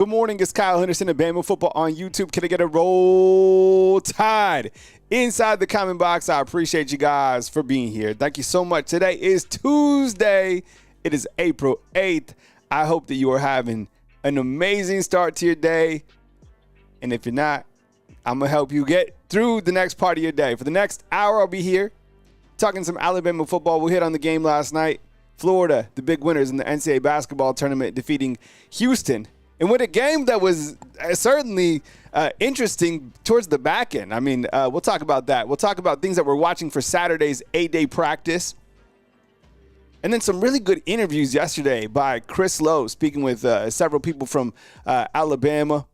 Good morning, it's Kyle Henderson of Bama Football on YouTube. Can I get a roll tide inside the comment box? I appreciate you guys for being here. Thank you so much. Today is Tuesday. It is April 8th. I hope that you are having an amazing start to your day. And if you're not, I'm going to help you get through the next part of your day. For the next hour, I'll be here talking some Alabama football. We'll hit on the game last night. Florida, the big winners in the NCAA basketball tournament, defeating Houston. And with a game that was certainly interesting towards the back end. I mean, we'll talk about that. We'll talk about things that we're watching for Saturday's 8-day practice. And then some really good interviews yesterday by Chris Lowe, speaking with several people from Alabama.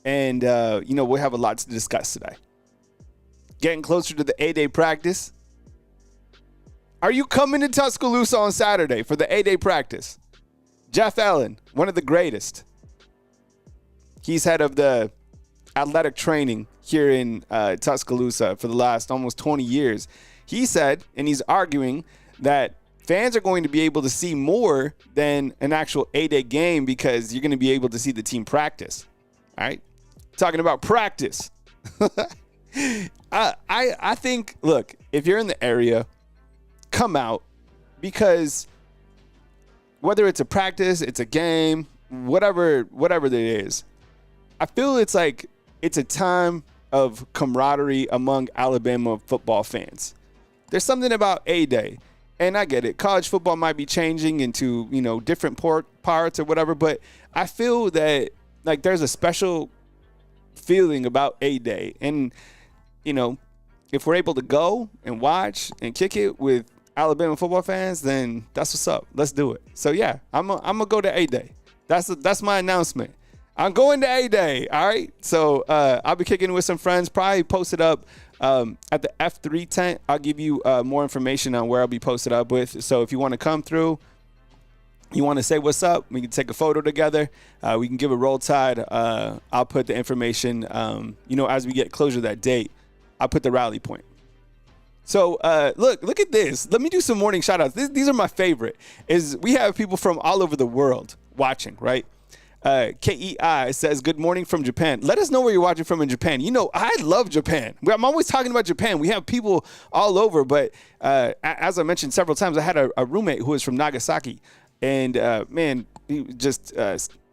And, we'll have a lot to discuss today. Getting closer to the 8-day practice. Are you coming to Tuscaloosa on Saturday for the 8-day practice? Jeff Allen, one of the greatest. He's head of the athletic training here in Tuscaloosa for the last almost 20 years. He said, and he's arguing, that fans are going to be able to see more than an actual 8-day game because you're going to be able to see the team practice. All right? Talking about practice. I think, look, if you're in the area, come out because whether it's a practice, it's a game, whatever it is, I feel it's like it's a time of camaraderie among Alabama football fans. There's something about A-Day, and I get it. College football might be changing into, different parts or whatever, but I feel that, like, there's a special feeling about A-Day. And, if we're able to go and watch and kick it with Alabama football fans, then that's what's up. Let's do it. So yeah, I'm gonna go to A-Day. That's my announcement. I'm going to A-Day. All right. So I'll be kicking with some friends. Probably posted up at the F3 tent. I'll give you more information on where I'll be posted up with. So if you want to come through, you want to say what's up, we can take a photo together. We can give a roll tide. I'll put the information. As we get closer to that date, I'll put the rally point. So, look at this. Let me do some morning shout-outs. These are my favorite. We have people from all over the world watching, right? KEI says, good morning from Japan. Let us know where you're watching from in Japan. I love Japan. I'm always talking about Japan. We have people all over, but as I mentioned several times, I had a roommate who was from Nagasaki. And, he just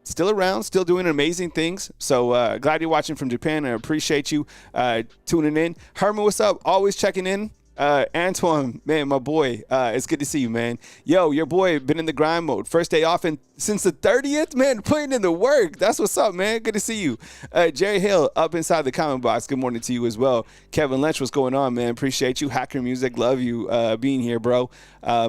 still around, still doing amazing things. So glad you're watching from Japan. I appreciate you tuning in. Herman, what's up? Always checking in. Antoine, man, my boy, it's good to see you, man. Yo, your boy been in the grind mode. First day off since the 30th, man, putting in the work. That's what's up, man. Good to see you. Jerry Hill up inside the comment box. Good morning to you as well. Kevin Lynch, what's going on, man? Appreciate you. Hacker Music, love you being here, bro.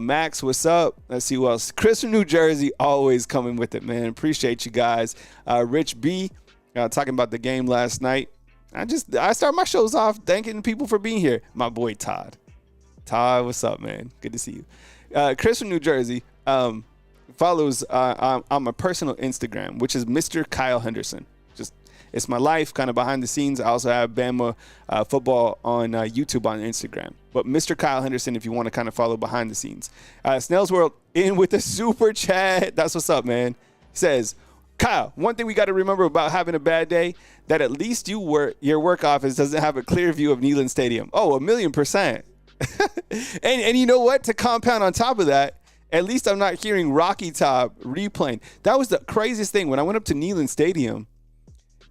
Max, what's up? Let's see who else. Chris from New Jersey, always coming with it, man. Appreciate you guys. Rich B, talking about the game last night. I start my shows off thanking people for being here. My boy Todd. Todd, what's up, man? Good to see you. Chris from New Jersey follows on my personal Instagram, which is Mr. Kyle Henderson. It's my life, kind of behind the scenes. I also have Bama football on YouTube on Instagram. But Mr. Kyle Henderson, if you want to kind of follow behind the scenes. Snail's World in with a super chat. That's what's up, man. He says, Kyle, one thing we got to remember about having a bad day, that at least your work office doesn't have a clear view of Neyland Stadium. Oh, 1,000,000%. and you know what? To compound on top of that, at least I'm not hearing Rocky Top replaying. That was the craziest thing. When I went up to Neyland Stadium,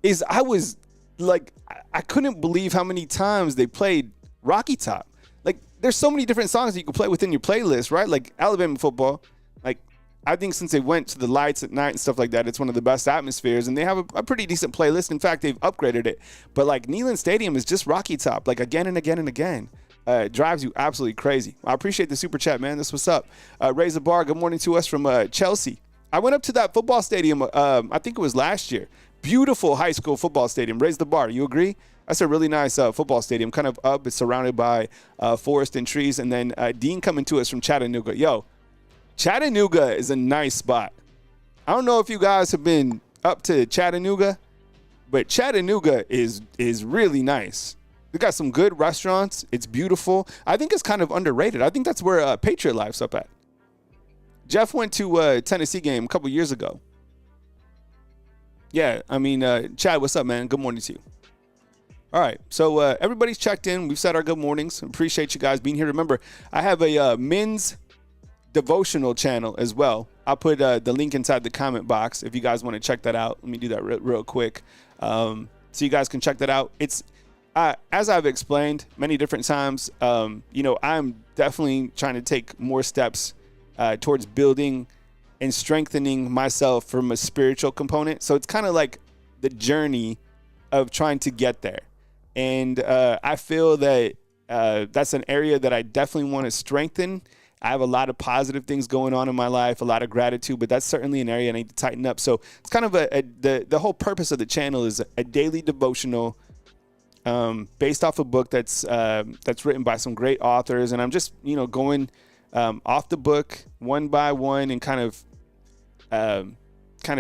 is I was like, I couldn't believe how many times they played Rocky Top. Like, there's so many different songs that you can play within your playlist, right? Like Alabama football. Like, I think since they went to the lights at night and stuff like that, it's one of the best atmospheres, and they have a pretty decent playlist. In fact, they've upgraded it. But like Neyland Stadium is just Rocky Top, like again and again and again. It drives you absolutely crazy. I appreciate the super chat, man. That's what's up. Raise the bar. Good morning to us from Chelsea. I went up to that football stadium, I think it was last year. Beautiful high school football stadium. Raise the bar. You agree? That's a really nice football stadium, kind of up. It's surrounded by forest and trees. And then Dean coming to us from Chattanooga. Yo, Chattanooga is a nice spot. I don't know if you guys have been up to Chattanooga, but Chattanooga is really nice. We got some good restaurants. It's beautiful. I think it's kind of underrated. I think that's where Patriot Life's up at. Jeff went to a Tennessee game a couple years ago. Yeah, I mean, Chad, what's up, man? Good morning to you. All right, so everybody's checked in. We've said our good mornings. Appreciate you guys being here. Remember, I have a men's devotional channel as well. I'll put the link inside the comment box if you guys want to check that out. Let me do that real quick, so you guys can check that out. It's as I've explained many different times. I'm definitely trying to take more steps towards building and strengthening myself from a spiritual component. So it's kind of like the journey of trying to get there. And I feel that that's an area that I definitely want to strengthen. I have a lot of positive things going on in my life, a lot of gratitude, but that's certainly an area I need to tighten up. So it's kind of the whole purpose of the channel is a daily devotional based off a book that's written by some great authors. And I'm just, going off the book one by one and kind of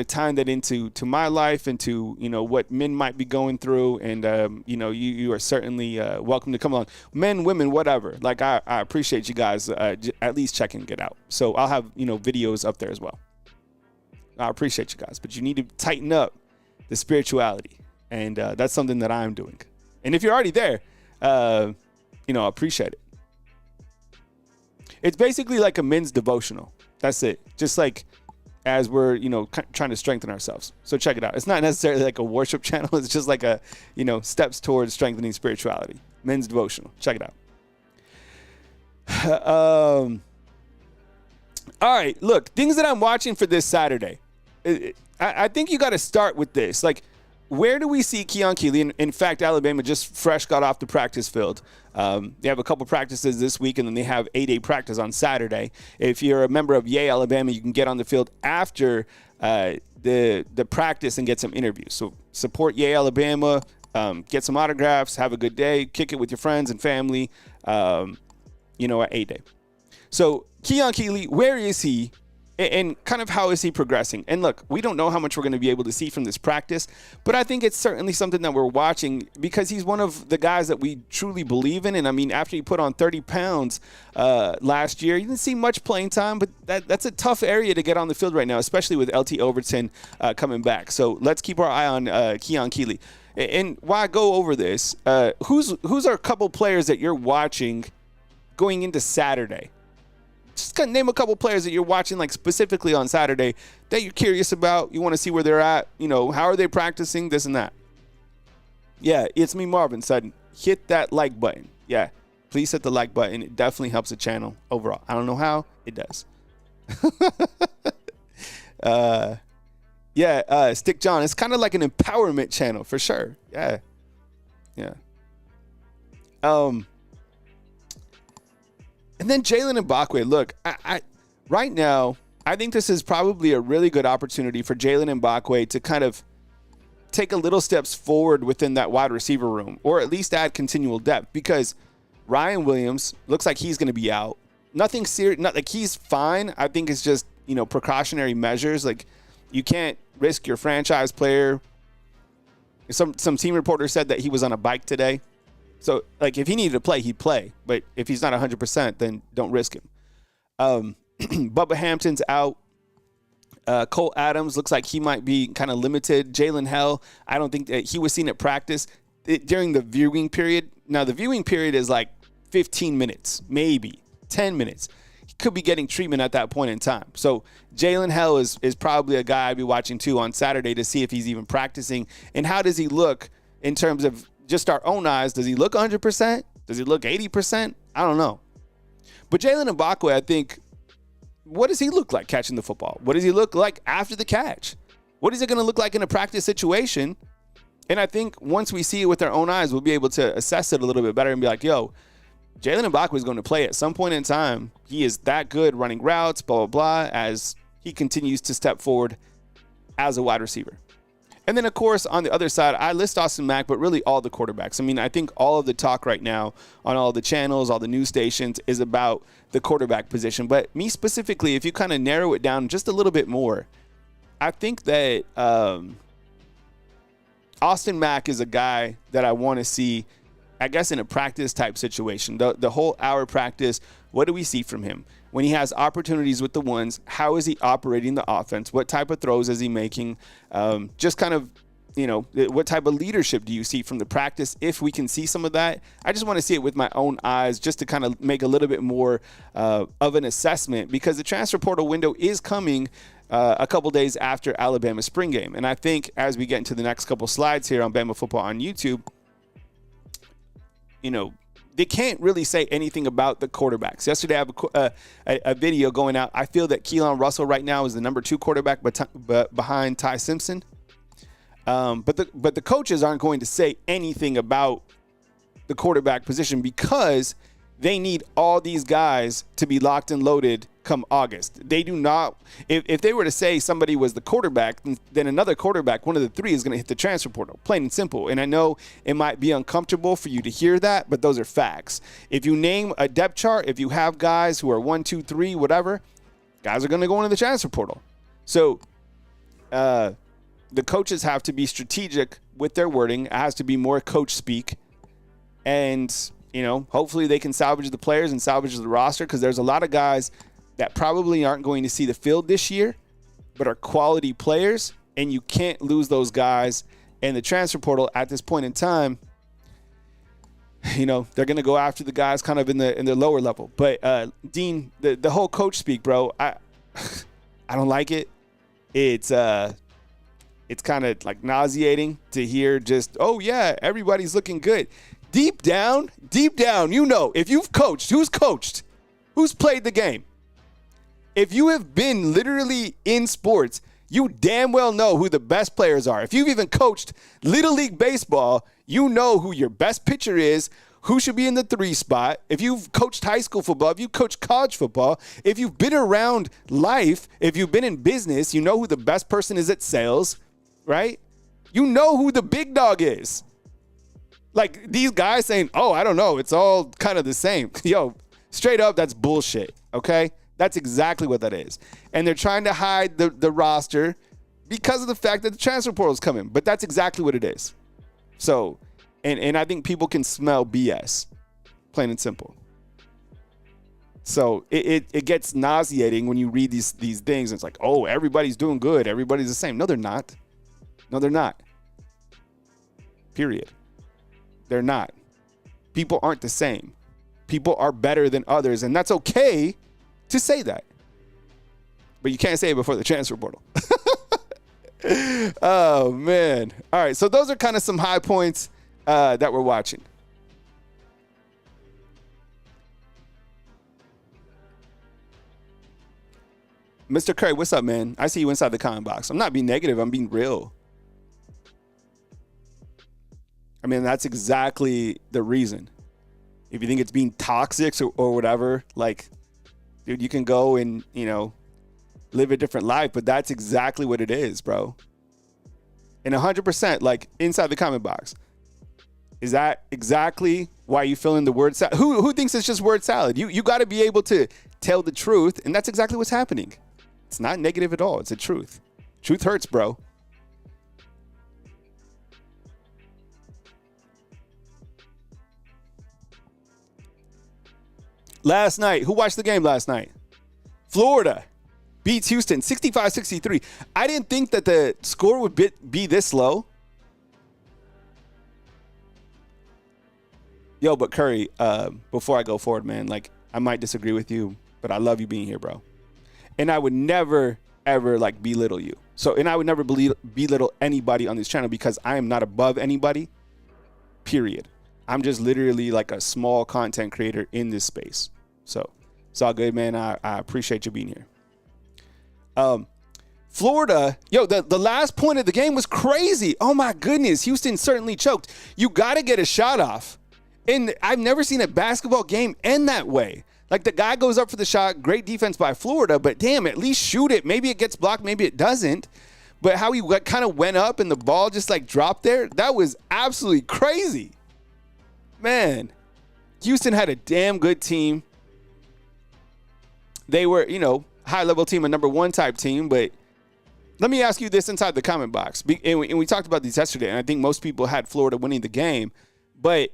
tying that into my life and to what men might be going through. And you are certainly welcome to come along, men, women, whatever. Like I appreciate you guys at least checking it out. So I'll have videos up there as well. I appreciate you guys, but you need to tighten up the spirituality, and that's something that I'm doing. And if you're already there, I appreciate it. It's basically like a men's devotional. That's it. Just like as we're, trying to strengthen ourselves. So check it out. It's not necessarily like a worship channel. It's just like a, steps towards strengthening spirituality. Men's devotional. Check it out. All right. Look, things that I'm watching for this Saturday. I think you got to start with this. Like, where do we see Keon Keeley? In fact, Alabama just fresh got off the practice field. They have a couple practices this week, and then they have 8-day practice on Saturday. If you're a member of Yay Alabama, you can get on the field after the practice and get some interviews. So support Yay Alabama, get some autographs, have a good day, kick it with your friends and family, at 8-day. So Keon Keeley, where is he? And kind of how is he progressing? And look, we don't know how much we're going to be able to see from this practice, but I think it's certainly something that we're watching because he's one of the guys that we truly believe in. And I mean, after he put on 30 pounds last year, he didn't see much playing time, but that's a tough area to get on the field right now, especially with LT Overton coming back. So let's keep our eye on Keon Keeley. And while I go over this, who's our couple players that you're watching going into Saturday? Just gonna name a couple players that you're watching, like specifically on Saturday, that you're curious about. You want to see where they're at. How are they practicing, this and that. Yeah, it's me, Marvin, said hit that like button. Yeah, please hit the like button. It definitely helps the channel overall. I don't know how, it does. Stick John, it's kind of like an empowerment channel for sure. Yeah. And then Jalen Mbakwe, look, I right now, I think this is probably a really good opportunity for Jalen Mbakwe to kind of take a little steps forward within that wide receiver room, or at least add continual depth, because Ryan Williams looks like he's going to be out. Nothing serious, not like he's fine. I think it's just, precautionary measures. Like, you can't risk your franchise player. Some team reporter said that he was on a bike today. So, like, if he needed to play, he'd play. But if he's not 100%, then don't risk him. Bubba Hampton's out. Cole Adams looks like he might be kind of limited. Jalen Hell, I don't think that he was seen at practice during the viewing period. Now, the viewing period is like 15 minutes, maybe 10 minutes. He could be getting treatment at that point in time. So Jalen Hell is probably a guy I'd be watching, too, on Saturday to see if he's even practicing. And how does he look in terms of just our own eyes? Does he look 100%? Does he look 80%? I don't know. But Jalen Mbakwe, I think, what does he look like catching the football? What does he look like after the catch? What is it going to look like in a practice situation? And I think once we see it with our own eyes, we'll be able to assess it a little bit better and be like, yo, Jalen Mbakwe is going to play at some point in time. He is that good running routes, blah, blah, blah, as he continues to step forward as a wide receiver. And then, of course, on the other side, I list Austin Mack, but really all the quarterbacks. I mean, I think all of the talk right now on all the channels, all the news stations is about the quarterback position. But me specifically, if you kind of narrow it down just a little bit more, I think that Austin Mack is a guy that I want to see, I guess, in a practice type situation. The whole hour practice, what do we see from him? when he has opportunities with the ones, how is he operating the offense? What type of throws is he making? Just kind of, what type of leadership do you see from the practice? If we can see some of that, I just want to see it with my own eyes just to kind of make a little bit more of an assessment, because the transfer portal window is coming a couple days after Alabama spring game. And I think as we get into the next couple slides here on Bama Football on YouTube, they can't really say anything about the quarterbacks. Yesterday, I have a video going out. I feel that Keelan Russell right now is the number 2 quarterback behind Ty Simpson. But the coaches aren't going to say anything about the quarterback position because they need all these guys to be locked and loaded come August. They do not. If they were to say somebody was the quarterback, then another quarterback, one of the 3, is going to hit the transfer portal, plain and simple. And I know it might be uncomfortable for you to hear that, but those are facts. If you name a depth chart, if you have guys who are 1, 2, 3, whatever, guys are going to go into the transfer portal. So the coaches have to be strategic with their wording. It has to be more coach speak. And, hopefully they can salvage the players and salvage the roster, because there's a lot of guys that probably aren't going to see the field this year, but are quality players, and you can't lose those guys in the transfer portal at this point in time. They're going to go after the guys kind of in the lower level. But Dean, the whole coach speak, bro, I don't like it. It's kind of like nauseating to hear just, oh yeah, everybody's looking good. Deep down, if you've coached, who's played the game? If you have been literally in sports, you damn well know who the best players are. If you've even coached Little League Baseball, you know who your best pitcher is, who should be in the 3 spot. If you've coached high school football, if you coached college football, if you've been around life, if you've been in business, you know who the best person is at sales, right? You know who the big dog is. Like these guys saying, oh, I don't know, it's all kind of the same. Yo, straight up, that's bullshit, okay? That's exactly what that is. And they're trying to hide the roster because of the fact that the transfer portal is coming. But that's exactly what it is. So, and I think people can smell BS, plain and simple. So it gets nauseating when you read these things. And it's like, oh, everybody's doing good. Everybody's the same. No, they're not. No, they're not. Period. They're not. People aren't the same. People are better than others. And that's okay to say that. But you can't say it before the transfer portal. Oh, man. All right, so those are kind of some high points that we're watching. Mr. Curry, what's up, man? I see you inside the comment box. I'm not being negative. I'm being real. I mean, that's exactly the reason. If you think it's being toxic or whatever, like, dude, you can go and, live a different life, but that's exactly what it is, bro. And 100%, like, inside the comment box. Is that exactly why you fill in the word salad? Who thinks it's just word salad? You got to be able to tell the truth, and that's exactly what's happening. It's not negative at all. It's the truth. Truth hurts, bro. Last night, who watched the game last night? Florida beats Houston 65-63. I didn't think that the score would be this low. Yo, but Curry, before I go forward, man, like, I might disagree with you, but I love you being here, bro. And I would never, ever, like, belittle you. And I would never belittle anybody on this channel because I am not above anybody, period. I'm just literally like a small content creator in this space. So it's all good, man. I appreciate you being here. Florida, yo, the last point of the game was crazy. Oh, my goodness. Houston certainly choked. You got to get a shot off. And I've never seen a basketball game end that way. Like, the guy goes up for the shot. Great defense by Florida. But, damn, at least shoot it. Maybe it gets blocked. Maybe it doesn't. But how he kind of went up and the ball just, like, dropped there, that was absolutely crazy. Man, Houston had a damn good team. They were, high-level team, a number 1 type team. But let me ask you this inside the comment box. And we talked about these yesterday, and I think most people had Florida winning the game. But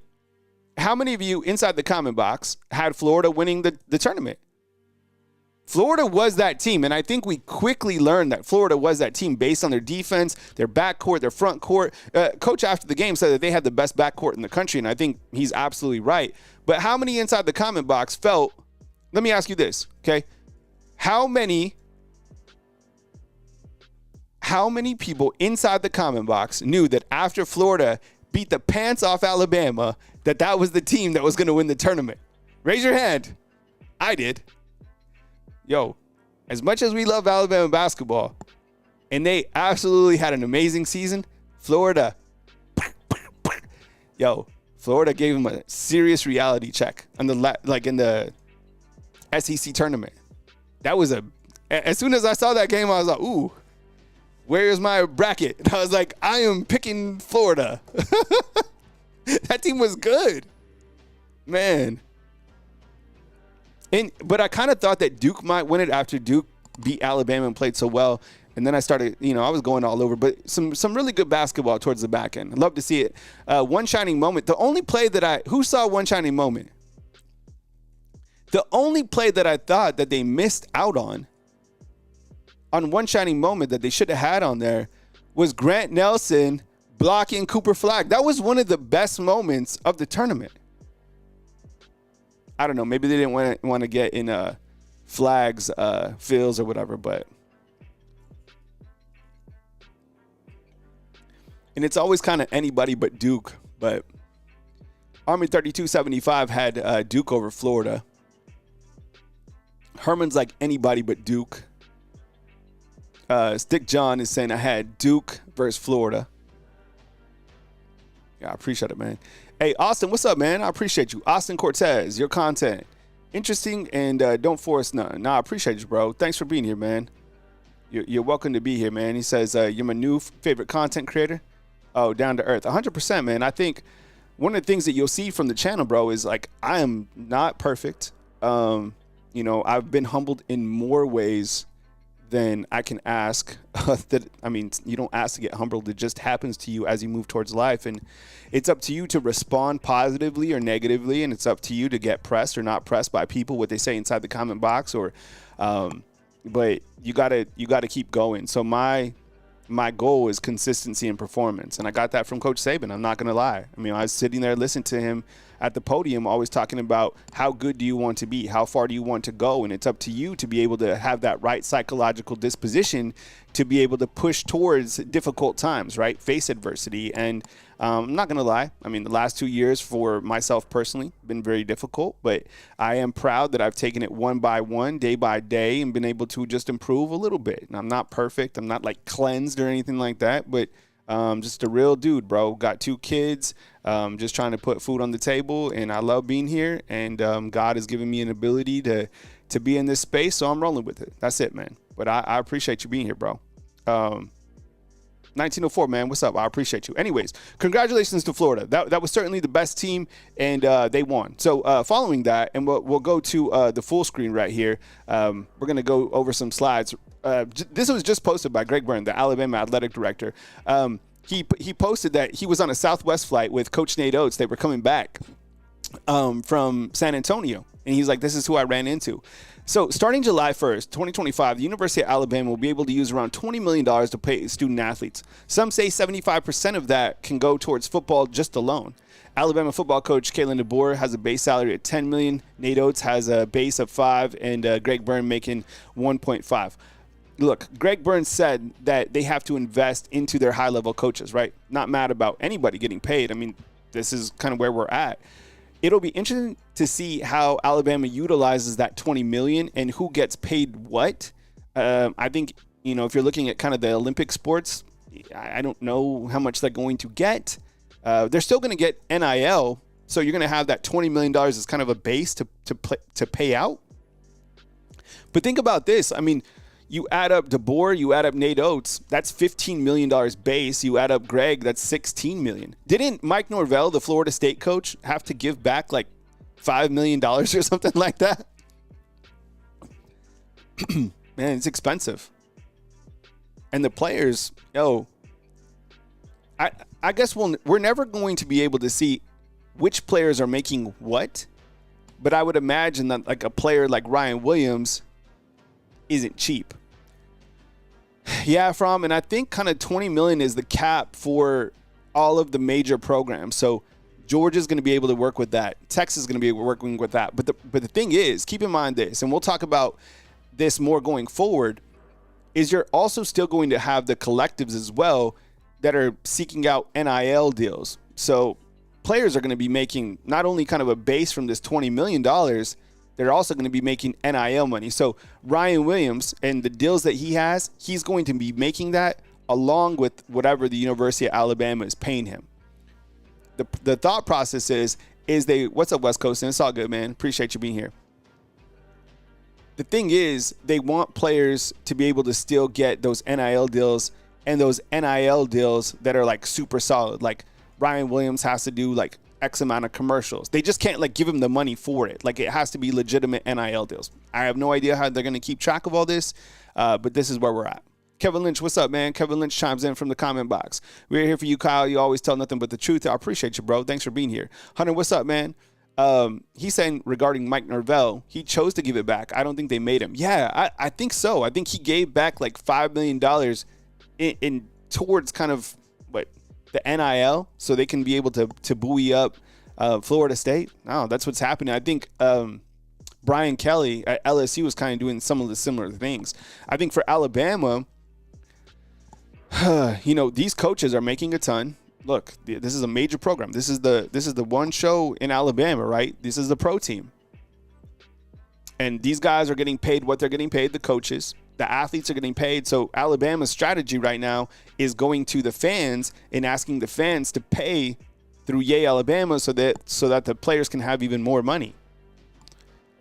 how many of you inside the comment box had Florida winning the tournament? Florida was that team, and I think we quickly learned that Florida was that team based on their defense, their backcourt, their front court. Coach after the game said that they had the best backcourt in the country, and I think he's absolutely right. But how many inside the comment box felt, let me ask you this, okay? How many people inside the comment box knew that after Florida beat the pants off Alabama, that was the team that was going to win the tournament? Raise your hand. I did. Yo, as much as we love Alabama basketball, and they absolutely had an amazing season, Florida gave them a serious reality check on in the SEC tournament. That was as soon as I saw that game, I was like, ooh, where's my bracket? And I was like, I am picking Florida. That team was good, man. But I kind of thought that Duke might win it after Duke beat Alabama and played so well. And then I started, I was going all over. But some really good basketball towards the back end. I'd love to see it. One shining moment. The only play who saw one shining moment? The only play that I thought that they missed out on one shining moment that they should have had on there was Grant Nelson blocking Cooper Flagg. That was one of the best moments of the tournament. I don't know. Maybe they didn't want to get in Flagg's feels or whatever, but. And it's always kind of anybody but Duke. But Army 3275 had Duke over Florida. Herman's like anybody but Duke. Stick John is saying I had Duke versus Florida. Yeah, I appreciate it, man. Hey, Austin, what's up, man? I appreciate you. Austin Cortez, your content. Interesting, and don't force none. Nah, I appreciate you, bro. Thanks for being here, man. You're welcome to be here, man. He says, you're my new favorite content creator. Oh, down to earth. 100%, man. I think one of the things that you'll see from the channel, bro, is like I am not perfect. I've been humbled in more ways than I can ask. You don't ask to get humbled. It just happens to you as you move towards life. And it's up to you to respond positively or negatively. And it's up to you to get pressed or not pressed by people, what they say inside the comment box. But you gotta keep going. So my goal is consistency and performance. And I got that from Coach Saban. I'm not going to lie. I was sitting there listening to him at the podium, always talking about how good do you want to be? How far do you want to go? And it's up to you to be able to have that right psychological disposition to be able to push towards difficult times, right? Face adversity. And I'm not going to lie. The last 2 years for myself personally been very difficult, but I am proud that I've taken it one by one, day by day, and been able to just improve a little bit. And I'm not perfect. I'm not like cleansed or anything like that, but just a real dude, bro. Got 2 kids, just trying to put food on the table, and I love being here. And God has given me an ability to be in this space, so I'm rolling with it. That's it, man. But I appreciate you being here, bro. 1904, man. What's up? I appreciate you. Anyways, congratulations to Florida. That was certainly the best team, and they won. So following that, and we'll go to the full screen right here. We're going to go over some slides. This was just posted by Greg Byrne, the Alabama athletic director. He posted that he was on a Southwest flight with Coach Nate Oates. They were coming back from San Antonio, and he's like, this is who I ran into. So starting July 1st, 2025, the University of Alabama will be able to use around $20 million to pay student athletes. Some say 75% of that can go towards football just alone. Alabama football coach Kalen DeBoer has a base salary at $10 million. Nate Oates has a base of $5 million, and Greg Byrne making $1.5 million. Look, Greg Byrne said that they have to invest into their high-level coaches, right? Not mad about anybody getting paid. This is kind of where we're at. It'll be interesting to see how Alabama utilizes that $20 million and who gets paid what. I think, if you're looking at kind of the Olympic sports, I don't know how much they're going to get. They're still going to get NIL, so you're going to have that $20 million as kind of a base to pay out. But think about this. You add up DeBoer, you add up Nate Oates, that's $15 million base. You add up Greg, that's $16 million. Didn't Mike Norvell, the Florida State coach, have to give back like $5 million or something like that? Man, it's expensive. And the players, I guess we're never going to be able to see which players are making what, but I would imagine that like a player like Ryan Williams isn't cheap. Yeah, and I think kind of 20 million is the cap for all of the major programs. So Georgia's going to be able to work with that. Texas is going to be working with that. But the thing is, keep in mind this, and we'll talk about this more going forward, is you're also still going to have the collectives as well that are seeking out NIL deals. So players are going to be making not only kind of a base from this $20 million, they're also going to be making NIL money. So Ryan Williams and the deals that he has, he's going to be making that along with whatever the University of Alabama is paying him. The thought process is they, what's up, West Coast? And it's all good, man. Appreciate you being here. The thing is, they want players to be able to still get those NIL deals, and those NIL deals that are like super solid. Like Ryan Williams has to do like X amount of commercials. They just can't like give him the money for it. Like it has to be legitimate NIL deals. I have no idea how they're going to keep track of all this, but this is where we're at. Kevin Lynch, what's up, man? Kevin Lynch chimes in from the comment box. We're here for you, Kyle. You always tell nothing but the truth. I appreciate you, bro. Thanks for being here. Hunter, what's up, man? He's saying regarding Mike Norvell, he chose to give it back. I don't think they made him. Yeah, I think so. I think he gave back like $5 million in towards kind of the NIL, so they can be able to buoy up Florida State. No, that's what's happening. I think Brian Kelly at LSU was kind of doing some of the similar things. I think for Alabama, these coaches are making a ton. Look, this is a major program. This is the one show in Alabama, right? This is the pro team. And these guys are getting paid what they're getting paid, the coaches. The athletes are getting paid. So Alabama's strategy right now is going to the fans and asking the fans to pay through Yay Alabama so that the players can have even more money.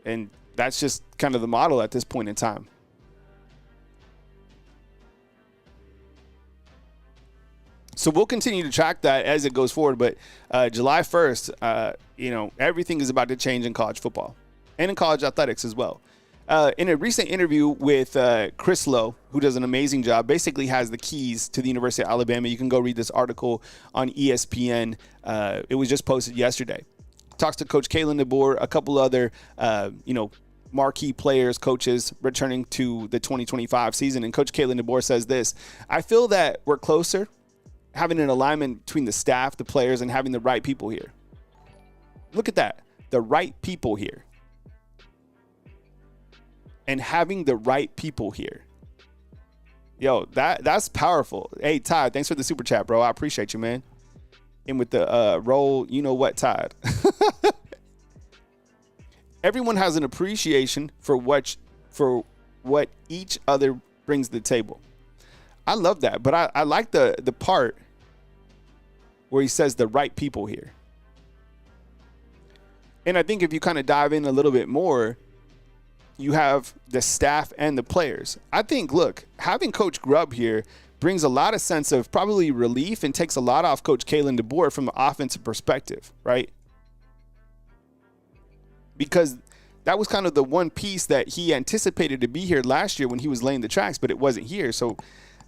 And that's just kind of the model at this point in time. So we'll continue to track that as it goes forward. But July 1st, everything is about to change in college football and in college athletics as well. In a recent interview with Chris Lowe, who does an amazing job, basically has the keys to the University of Alabama. You can go read this article on ESPN. It was just posted yesterday. Talks to Coach Kalen DeBoer, a couple other, marquee players, coaches returning to the 2025 season. And Coach Kalen DeBoer says this: I feel that we're closer, having an alignment between the staff, the players, and having the right people here. Look at that. The right people here. And having the right people here. Yo, that's powerful. Hey, Todd, thanks for the super chat, bro. I appreciate you, man. And with the roll, you know what, Todd. Everyone has an appreciation for what each other brings to the table. I love that, but I like the part where he says the right people here. And I think if you kind of dive in a little bit more, you have the staff and the players. I think, look, having Coach Grubb here brings a lot of sense of probably relief and takes a lot off Coach Kalen DeBoer from an offensive perspective, right? Because that was kind of the one piece that he anticipated to be here last year when he was laying the tracks, but it wasn't here. So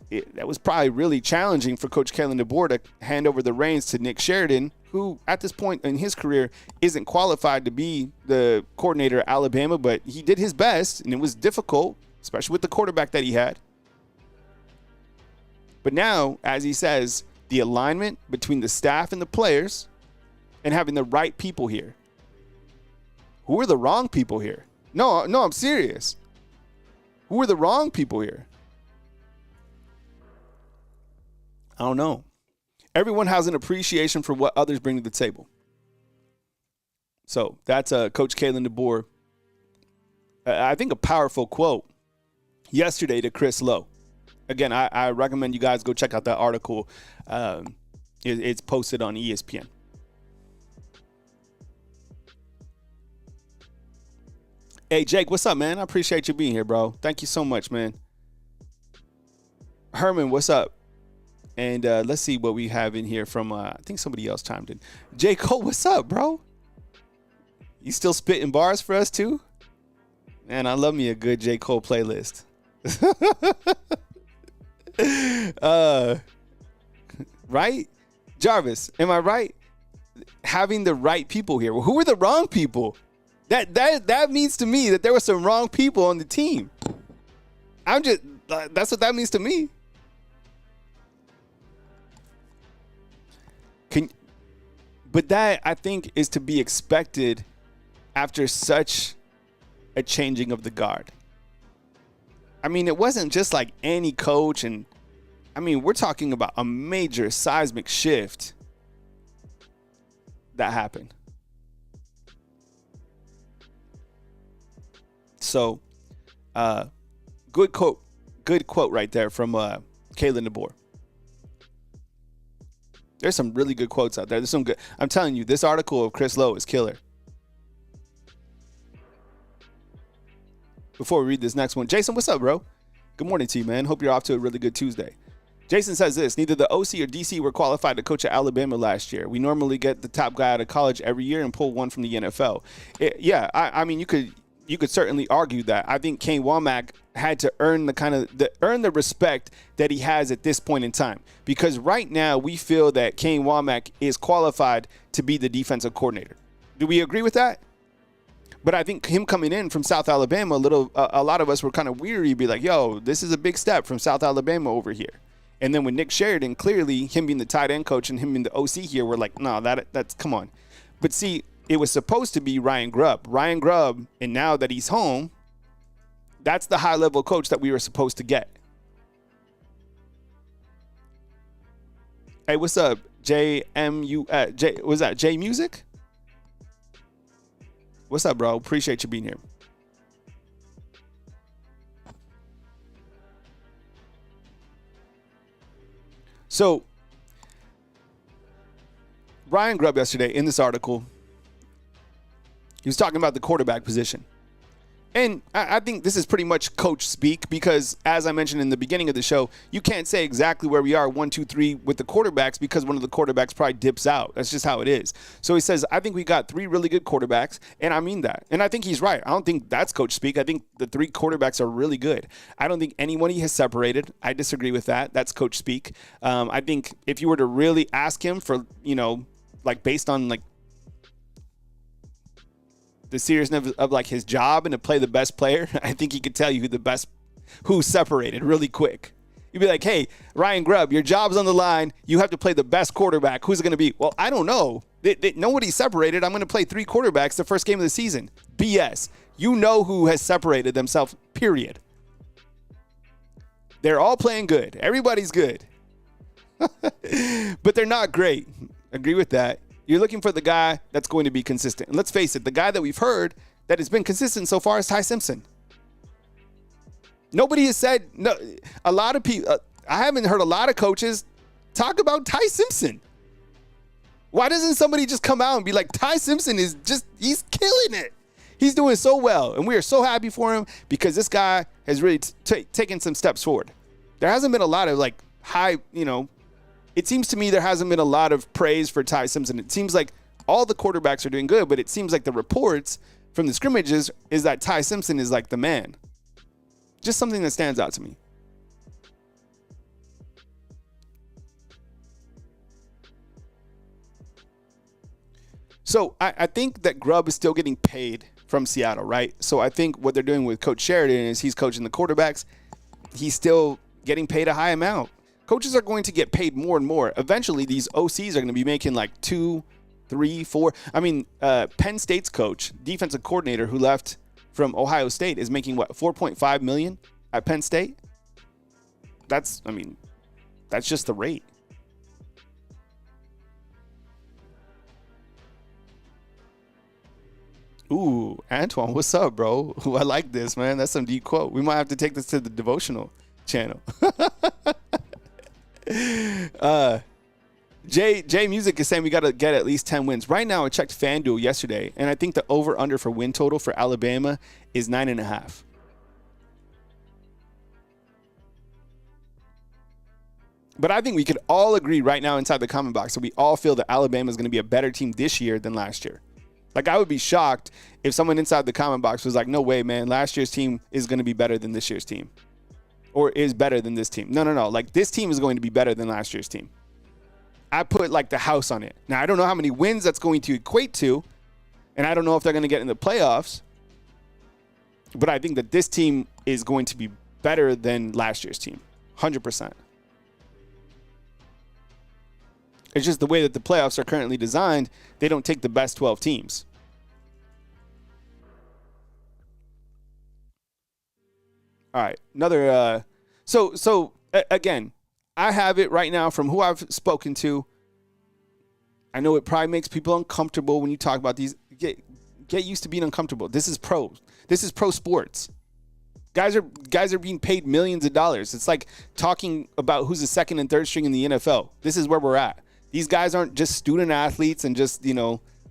that was probably really challenging for Coach Kalen DeBoer to hand over the reins to Nick Sheridan, who at this point in his career isn't qualified to be the coordinator at Alabama, but he did his best, and it was difficult, especially with the quarterback that he had. But now, as he says, the alignment between the staff and the players and having the right people here. Who are the wrong people here? No, I'm serious. Who are the wrong people here? I don't know. Everyone has an appreciation for what others bring to the table. So that's Coach Kalen DeBoer. I think a powerful quote yesterday to Chris Lowe. Again, I recommend you guys go check out that article. It's posted on ESPN. Hey, Jake, what's up, man? I appreciate you being here, bro. Thank you so much, man. Herman, what's up? And let's see what we have in here from, I think somebody else chimed in. J. Cole, what's up, bro? You still spitting bars for us, too? Man, I love me a good J. Cole playlist. Right? Jarvis, am I right? Having the right people here. Well, who are the wrong people? That means to me that there were some wrong people on the team. That's what that means to me. But that, I think, is to be expected after such a changing of the guard. I mean, it wasn't just like any coach. And I mean, we're talking about a major seismic shift that happened. So, good quote right there from Kalen DeBoer. There's some really good quotes out there. There's some good. I'm telling you, this article of Chris Lowe is killer. Before we read this next one, Jason, what's up, bro? Good morning to you, man. Hope you're off to a really good Tuesday. Jason says this: neither the OC or DC were qualified to coach at Alabama last year. We normally get the top guy out of college every year and pull one from the NFL. I mean, you could certainly argue that. I think Kane Womack had to earn the respect that he has at this point in time, because right now we feel that Kane Womack is qualified to be the defensive coordinator. Do we agree with that? But I think him coming in from South Alabama, a lot of us were kind of weary, be like, yo, this is a big step from South Alabama over here. And then when Nick Sheridan, clearly him being the tight end coach and him being the OC here, we're like, no, that's come on. But see, it was supposed to be Ryan Grubb. And now that he's home, that's the high-level coach that we were supposed to get. Hey, what's up, was that J Music? What's up, bro? Appreciate you being here. So, Ryan Grubb yesterday in this article, he was talking about the quarterback position. And I think this is pretty much coach speak, because as I mentioned in the beginning of the show, you can't say exactly where we are 1, 2, 3 with the quarterbacks, because one of the quarterbacks probably dips out. That's just how it is. So he says, I think we got 3 really good quarterbacks, and I mean that. And I think he's right. I don't think that's coach speak. I think the 3 quarterbacks are really good. I don't think anyone has separated. I disagree with that. That's coach speak. I think if you were to really ask him for, like based on like the seriousness of like his job and to play the best player, I think he could tell you who's separated really quick. You'd be like, hey, Ryan Grubb, your job's on the line. You have to play the best quarterback. Who's it going to be? Well, I don't know. Nobody's separated. I'm going to play 3 quarterbacks the first game of the season. BS. You know who has separated themselves, period. They're all playing good. Everybody's good. But they're not great. Agree with that. You're looking for the guy that's going to be consistent. And let's face it, the guy that we've heard that has been consistent so far is Ty Simpson. Nobody has said, no. A lot of people, I haven't heard a lot of coaches talk about Ty Simpson. Why doesn't somebody just come out and be like, Ty Simpson he's killing it. He's doing so well. And we are so happy for him, because this guy has really taken some steps forward. There hasn't been a lot of like high, it seems to me there hasn't been a lot of praise for Ty Simpson. It seems like all the quarterbacks are doing good, but it seems like the reports from the scrimmages is that Ty Simpson is like the man. Just something that stands out to me. So I think that Grubb is still getting paid from Seattle, right? So I think what they're doing with Coach Sheridan is he's coaching the quarterbacks. He's still getting paid a high amount. Coaches are going to get paid more and more. Eventually, these OCs are going to be making like 2, 3, 4. I mean, Penn State's coach, defensive coordinator who left from Ohio State is making what, $4.5 million at Penn State? That's just the rate. Ooh, Antoine, what's up, bro? Ooh, I like this, man. That's some deep quote. We might have to take this to the devotional channel. J Music is saying we got to get at least 10 wins. Right now, I checked FanDuel yesterday, and I think the over-under for win total for Alabama is 9.5. But I think we could all agree right now inside the comment box that we all feel that Alabama is going to be a better team this year than last year. Like, I would be shocked if someone inside the comment box was like, no way, man, last year's team is going to be better than this year's team. Or is better than this team. No. Like, this team is going to be better than last year's team. I put, like, the house on it. Now, I don't know how many wins that's going to equate to, and I don't know if they're going to get in the playoffs, but I think that this team is going to be better than last year's team, 100%. It's just the way that the playoffs are currently designed, they don't take the best 12 teams. All right, another. So again, I have it right now from who I've spoken to. I know it probably makes people uncomfortable when you talk about these. Get used to being uncomfortable. This is pro. This is pro sports. Guys are being paid millions of dollars. It's like talking about who's the second and third string in the NFL. This is where we're at. These guys aren't just student athletes and just,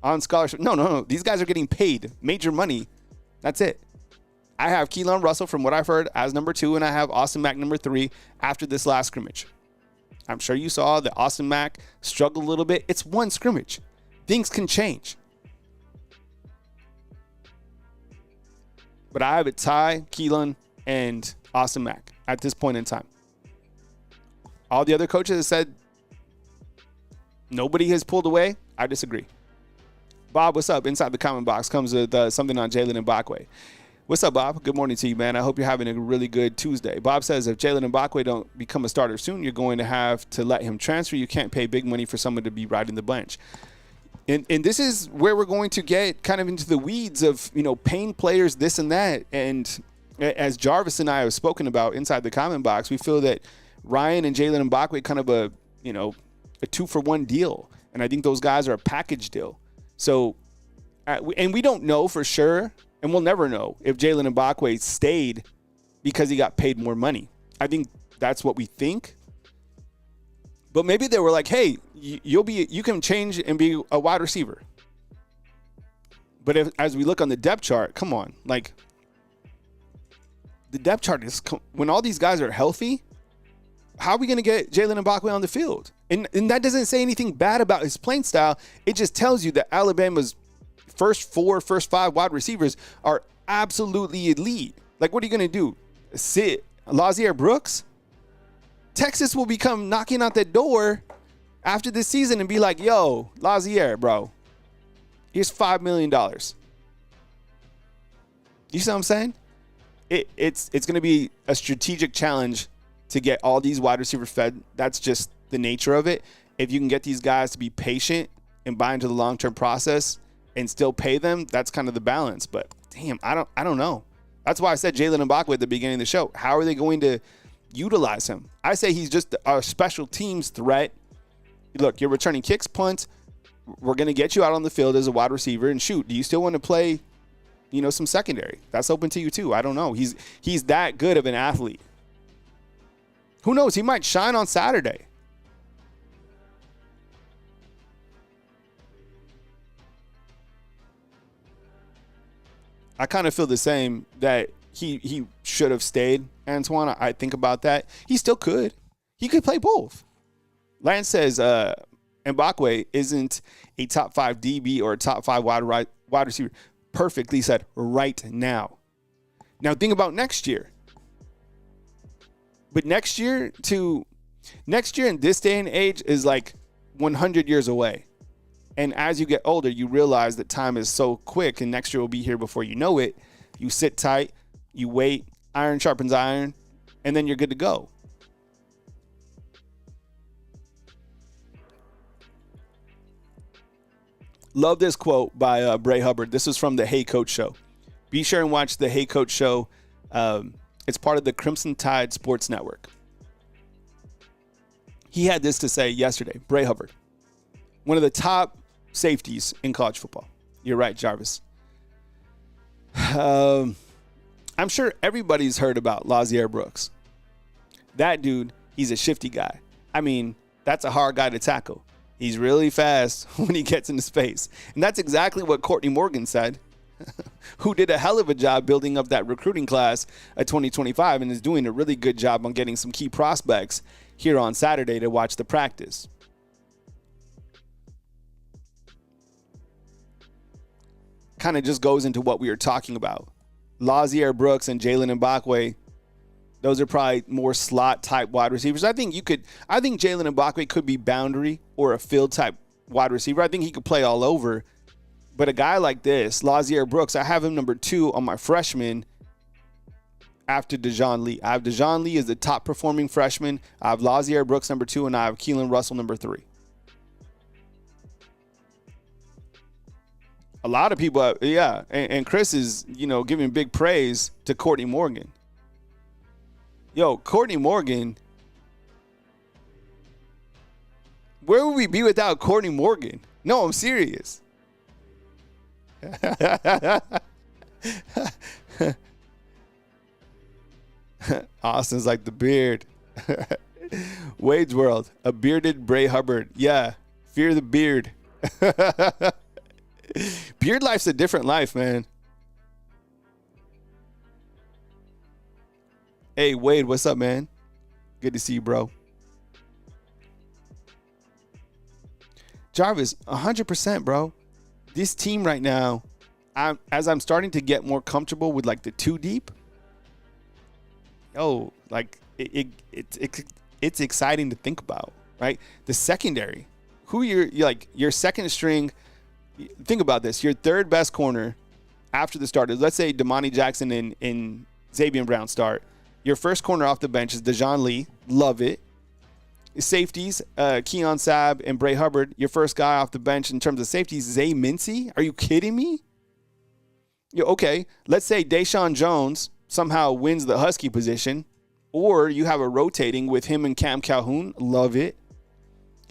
on scholarship. No. These guys are getting paid major money. That's it. I have Keelan Russell, from what I've heard, as number 2, and I have Austin Mack number 3 after this last scrimmage. I'm sure you saw that Austin Mack struggled a little bit. It's one scrimmage. Things can change. But I have it Ty, Keelan, and Austin Mack at this point in time. All the other coaches have said nobody has pulled away. I disagree. Bob, what's up? Inside the comment box comes with something on Jalen Mbakwe. What's up, Bob? Good morning to you, man. I hope you're having a really good Tuesday. Bob says if Jalen Mbakwe don't become a starter soon, you're going to have to let him transfer. You can't pay big money for someone to be riding the bench. And this is where we're going to get kind of into the weeds of, paying players this and that. And as Jarvis and I have spoken about inside the comment box, we feel that Ryan and Jalen Mbakwe kind of a 2-for-1 deal. And I think those guys are a package deal. So, and we don't know for sure, and we'll never know if Jalen Mbakwe stayed because he got paid more money. I think that's what we think. But maybe they were like, hey, you can change and be a wide receiver. But as we look on the depth chart, come on, like the depth chart is, when all these guys are healthy, how are we going to get Jalen Mbakwe on the field? And that doesn't say anything bad about his playing style. It just tells you that Alabama's first 5 wide receivers are absolutely elite. Like, what are you going to do? Sit Lazier Brooks? Texas will become knocking out that door after this season and be like, yo, Lazier, bro, here's $5 million. You see what I'm saying? It's going to be a strategic challenge to get all these wide receivers fed. That's just the nature of it. If you can get these guys to be patient and buy into the long-term process and still pay them, that's kind of the balance. But damn, I don't know. That's why I said Jalen Mbakwe at the beginning of the show. How are they going to utilize him? I say he's just a special teams threat. Look, you're returning kicks, punts. We're going to get you out on the field as a wide receiver and shoot. Do you still want to play, some secondary? That's open to you too. I don't know. He's that good of an athlete. Who knows? He might shine on Saturday. I kind of feel the same, that he should have stayed, Antoine. I think about that. He still could. He could play both. Lance says Mbakwe isn't a top 5 DB or a top 5 wide receiver. Perfectly said, right now. Now think about next year. But next year in this day and age is like 100 years away. And as you get older, you realize that time is so quick, and next year will be here before you know it. You sit tight, you wait, iron sharpens iron, and then you're good to go. Love this quote by Bray Hubbard. This is from the Hey Coach Show. Be sure and watch the Hey Coach Show. It's part of the Crimson Tide Sports Network. He had this to say yesterday, Bray Hubbard, one of the top safeties in college football. You're right, Jarvis. I'm sure everybody's heard about Lazier Brooks. That dude, he's a shifty guy. I mean, that's a hard guy to tackle. He's really fast when he gets into space. And that's exactly what Courtney Morgan said, who did a hell of a job building up that recruiting class at 2025 and is doing a really good job on getting some key prospects here on Saturday to watch the practice. Kind of just goes into what we were talking about. Lazier Brooks and Jalen Mbakwe, those are probably more slot type wide receivers. I think Jalen Mbakwe could be boundary or a field type wide receiver. I think he could play all over. But a guy like this, Lazier Brooks, I have him number 2 on my freshman. after Dejoun Lee. I have Dejoun Lee as the top performing freshman. I have Lazier Brooks number 2, and I have Keelan Russell number 3. A lot of people, and Chris is, giving big praise to Courtney Morgan. Yo, Courtney Morgan, where would we be without Courtney Morgan? No, I'm serious. Austin's like the beard. Wade's World, a bearded Bray Hubbard. Yeah, fear the beard. Beard life's a different life, man. Hey, Wade, what's up, man? Good to see you, bro. Jarvis, 100%, bro. This team right now, as I'm starting to get more comfortable with like the 2 deep, like it's exciting to think about, right? The secondary, who you're like your second string. Think about this: your third best corner after the starters. Let's say Damani Jackson and Xavier Brown start. Your first corner off the bench is Dejoun Lee. Love it. Safeties, Keon Sabb and Bray Hubbard. Your first guy off the bench in terms of safeties, Zay Mincy. Are you kidding me? Okay, let's say Deshaun Jones somehow wins the Husky position, or you have a rotating with him and Cam Calhoun. Love it.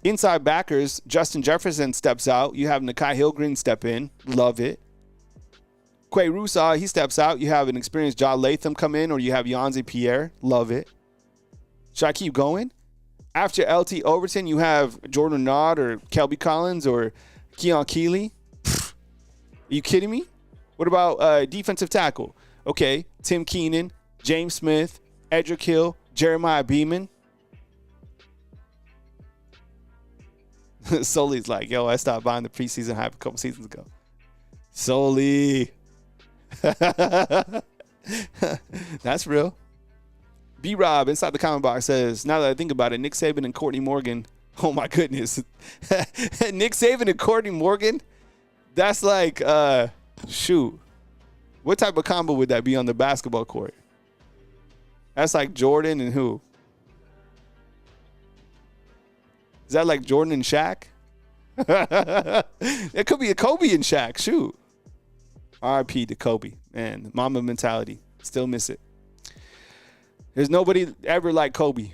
Inside backers, Justin Jefferson steps out. You have Nakai Hillgreen step in. Love it. Quay Rusaw, he steps out. You have an experienced John Latham come in, or you have Yanzi Pierre. Love it. Should I keep going? After LT Overton, you have Jordan Nod or Kelby Collins or Keon Keeley. Are you kidding me? What about defensive tackle? Okay, Tim Keenan, James Smith, Edric Hill, Jeremiah Beeman. Sully's like, yo, I stopped buying the preseason hype a couple seasons ago. Sully. That's real. B-Rob inside the comment box says, now that I think about it, Nick Saban and Courtney Morgan. Oh, my goodness. Nick Saban and Courtney Morgan? That's like, shoot. What type of combo would that be on the basketball court? That's like Jordan and who? Is that like Jordan and Shaq? It could be a Kobe and Shaq. Shoot. RIP to Kobe. Man, Mamba mentality. Still miss it. There's nobody ever like Kobe.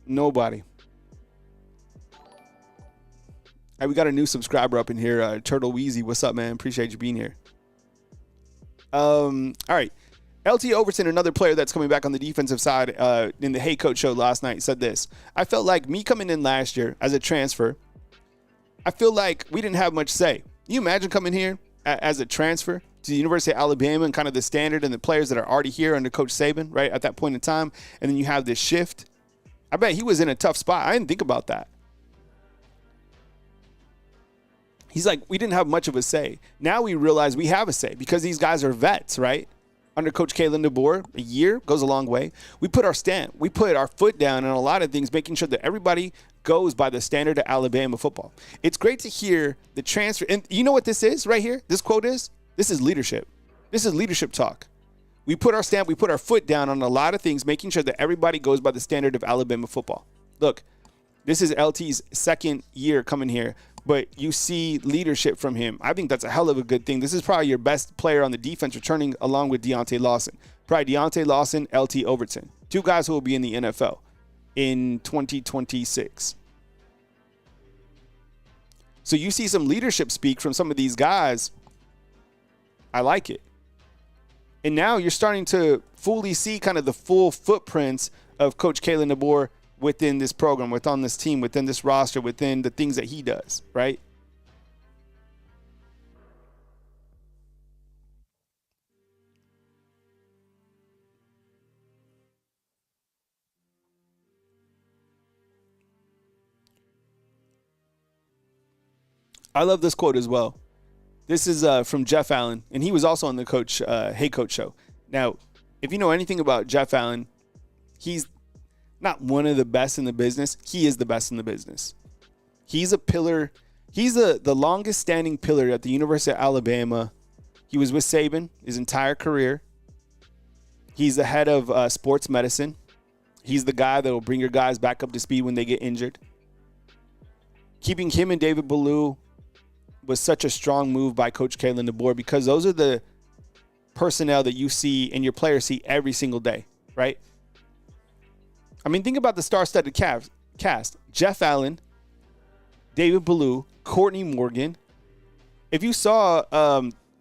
Nobody. Hey, we got a new subscriber up in here. Turtle Weezy. What's up, man? Appreciate you being here. All right. LT Overton, another player that's coming back on the defensive side in the Hey Coach show last night, said this. I felt like me coming in last year as a transfer, I feel like we didn't have much say. You imagine coming here as a transfer to the University of Alabama and kind of the standard and the players that are already here under Coach Saban, right, at that point in time, and then you have this shift. I bet he was in a tough spot. I didn't think about that. He's like, we didn't have much of a say. Now we realize we have a say because these guys are vets, right? Under Coach Kalen DeBoer, a year goes a long way. We put our stamp. We put our foot down on a lot of things, making sure that everybody goes by the standard of Alabama football. It's great to hear the transfer. And you know what this is right here? This quote is? This is leadership. This is leadership talk. We put our stamp. We put our foot down on a lot of things, making sure that everybody goes by the standard of Alabama football. Look, this is LT's second year coming here, but you see leadership from him. I think that's a hell of a good thing. This is probably your best player on the defense returning along with Deontay Lawson. Probably Deontay Lawson, LT Overton. 2 guys who will be in the NFL in 2026. So you see some leadership speak from some of these guys. I like it. And now you're starting to fully see kind of the full footprints of Coach Kalen DeBoer within this program, within this team, within this roster, within the things that he does, right? I love this quote as well. This is from Jeff Allen, and he was also on the Hey Coach show. Now, if you know anything about Jeff Allen, he's not one of the best in the business. He is the best in the business. He's a pillar. He's the longest standing pillar at the University of Alabama. He was with Saban his entire career. He's the head of sports medicine. He's the guy that will bring your guys back up to speed when they get injured. Keeping him and David Ballou was such a strong move by Coach Kalen DeBoer, because those are the personnel that you see and your players see every single day, right? I mean, think about the star-studded cast. Jeff Allen, David Ballou, Courtney Morgan. If you saw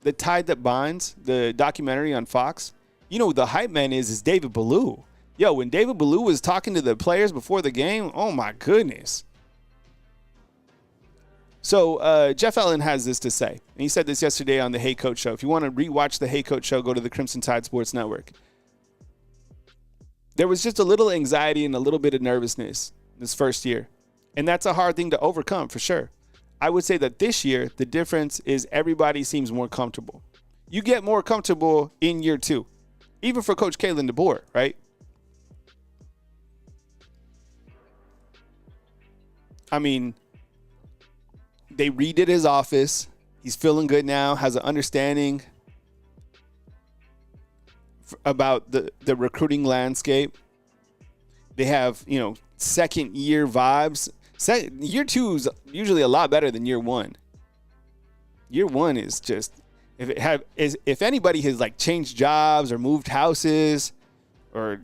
The Tide That Binds, the documentary on Fox, you know the hype man is David Ballou. Yo, when David Ballou was talking to the players before the game, oh my goodness. So Jeff Allen has this to say, and he said this yesterday on the Hey Coach Show. If you want to rewatch the Hey Coach Show, go to the Crimson Tide Sports Network. There was just a little anxiety and a little bit of nervousness this first year, and that's a hard thing to overcome for sure. I would say that this year, the difference is everybody seems more comfortable. You get more comfortable in year two, even for Coach Kalen DeBoer, right? I mean, they redid his office. He's feeling good now, has an understanding about the recruiting landscape. They have, second year vibes. Year two is usually a lot better than year one. Year one is just, if anybody has like changed jobs or moved houses or,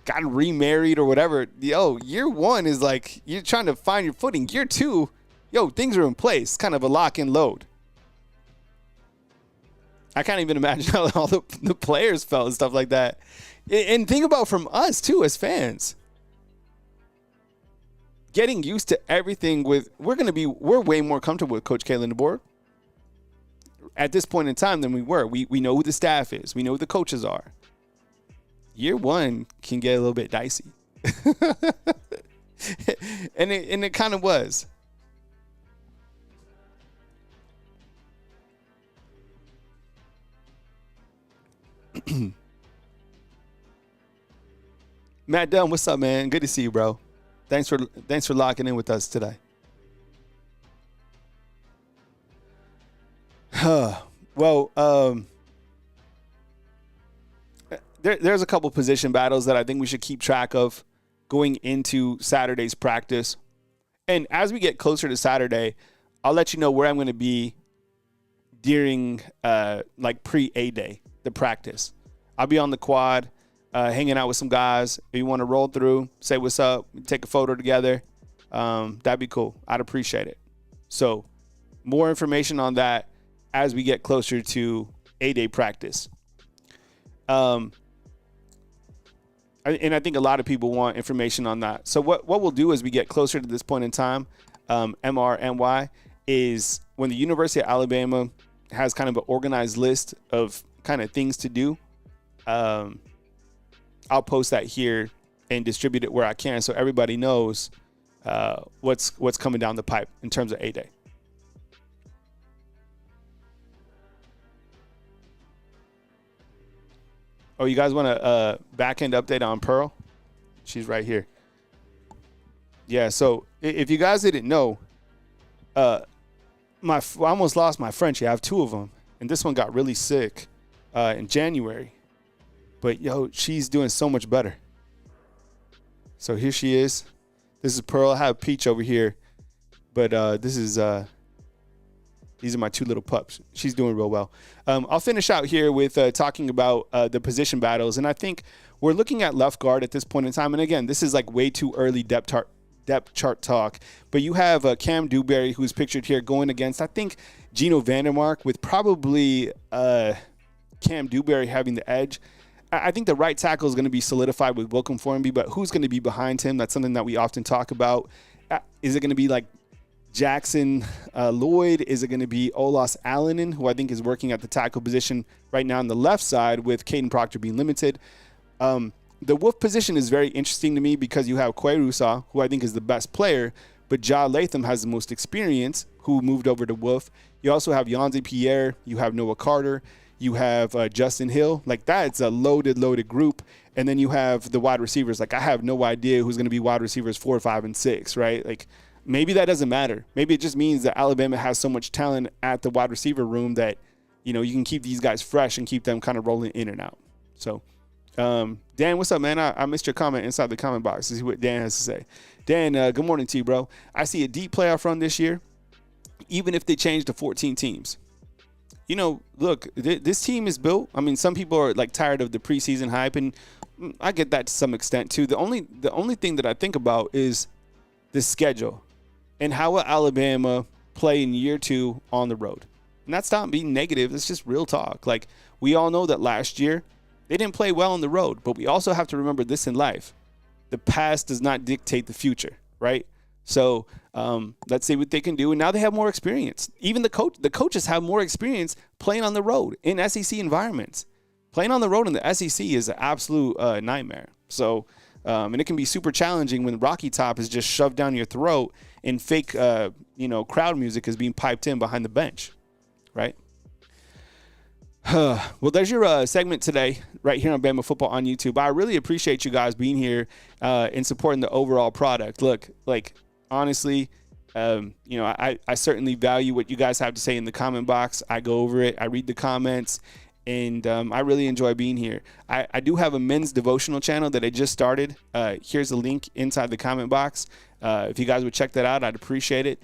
gotten remarried or whatever, year one is like you're trying to find your footing. Year two, things are in place, kind of a lock and load. I can't even imagine how all the players felt and stuff like that. And think about from us too as fans. Getting used to everything we're way more comfortable with Coach Kalen DeBoer at this point in time than we were. We know who the staff is. We know who the coaches are. Year one can get a little bit dicey. and it kind of was. Matt Dunn, what's up, man? Good to see you, bro. Thanks for locking in with us today. Well, there's a couple position battles that I think we should keep track of going into Saturday's practice. And as we get closer to Saturday, I'll let you know where I'm going to be during pre-A day, the practice. I'll be on the quad, hanging out with some guys. If you want to roll through, say what's up, take a photo together, that'd be cool. I'd appreciate it. So more information on that as we get closer to A-Day practice. And I think a lot of people want information on that. So what we'll do as we get closer to this point in time, MRNY, is when the University of Alabama has kind of an organized list of kind of things to do, I'll post that here and distribute it where I can so everybody knows what's coming down the pipe in terms of A-Day. Oh, you guys want a back-end update on Pearl? She's right here. Yeah, so if you guys didn't know, I almost lost my Frenchie. I have two of them, and this one got really sick in January. But, she's doing so much better. So here she is. This is Pearl. I have Peach over here. But these are my two little pups. She's doing real well. I'll finish out here with talking about the position battles. And I think we're looking at left guard at this point in time. And, again, this is like way too early depth chart talk. But you have Cam Dewberry, who's pictured here, going against, I think, Gino Vandermark, with probably Cam Dewberry having the edge. I think the right tackle is going to be solidified with Wilcom Formby, but who's going to be behind him? That's something that we often talk about. Is it going to be like Jackson Lloyd? Is it going to be Olas Allenin, who I think is working at the tackle position right now on the left side with Caden Proctor being limited? The Wolf position is very interesting to me because you have Quay Rusaw, who I think is the best player, but Ja Latham has the most experience, who moved over to Wolf. You also have Yanzi Pierre. You have Noah Carter. You have Justin Hill. Like, that's a loaded group. And then you have the wide receivers. Like, I have no idea who's going to be wide receivers 4, 5, and 6, right? Like, maybe that doesn't matter. Maybe it just means that Alabama has so much talent at the wide receiver room that, you can keep these guys fresh and keep them kind of rolling in and out. So Dan, what's up, man? I missed your comment inside the comment box to see what Dan has to say. Dan, good morning to you, bro. I see a deep playoff run this year, even if they change to 14 teams. You know, look, this team is built. I mean, some people are like tired of the preseason hype, and I get that to some extent too. The only thing that I think about is the schedule and how will Alabama play in year 2 on the road. And that's not being negative. It's just real talk. Like, we all know that last year they didn't play well on the road, but we also have to remember this in life. The past does not dictate the future, right? So let's see what they can do. And now they have more experience. Even the coaches have more experience playing on the road in SEC environments. Playing on the road in the SEC is an absolute nightmare. So, and it can be super challenging when Rocky Top is just shoved down your throat and fake, crowd music is being piped in behind the bench, right? Well, there's your segment today right here on Bama Football on YouTube. I really appreciate you guys being here and supporting the overall product. Look, like, honestly, I certainly value what you guys have to say in the comment box. I go over it. I read the comments. And I really enjoy being here. I do have a men's devotional channel that I just started. Here's a link inside the comment box. If you guys would check that out, I'd appreciate it.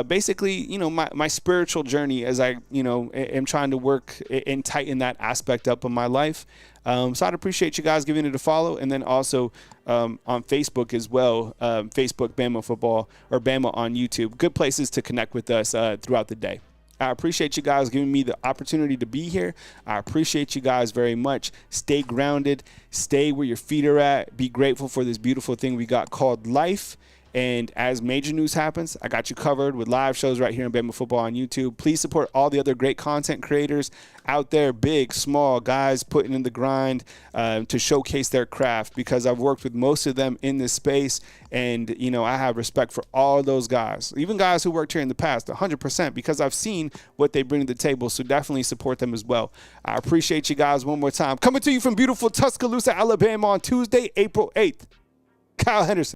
Basically, my spiritual journey as I, am trying to work and tighten that aspect up of my life. So I'd appreciate you guys giving it a follow. And then also on Facebook as well, Facebook Bama Football or Bama on YouTube. Good places to connect with us throughout the day. I appreciate you guys giving me the opportunity to be here. I appreciate you guys very much. Stay grounded. Stay where your feet are at. Be grateful for this beautiful thing we got called life. And as major news happens, I got you covered with live shows right here in Bama Football on YouTube. Please support all the other great content creators out there, big, small, guys putting in the grind to showcase their craft, because I've worked with most of them in this space. And, I have respect for all those guys, even guys who worked here in the past, 100%, because I've seen what they bring to the table. So definitely support them as well. I appreciate you guys one more time. Coming to you from beautiful Tuscaloosa, Alabama on Tuesday, April 8th. Kyle Henderson.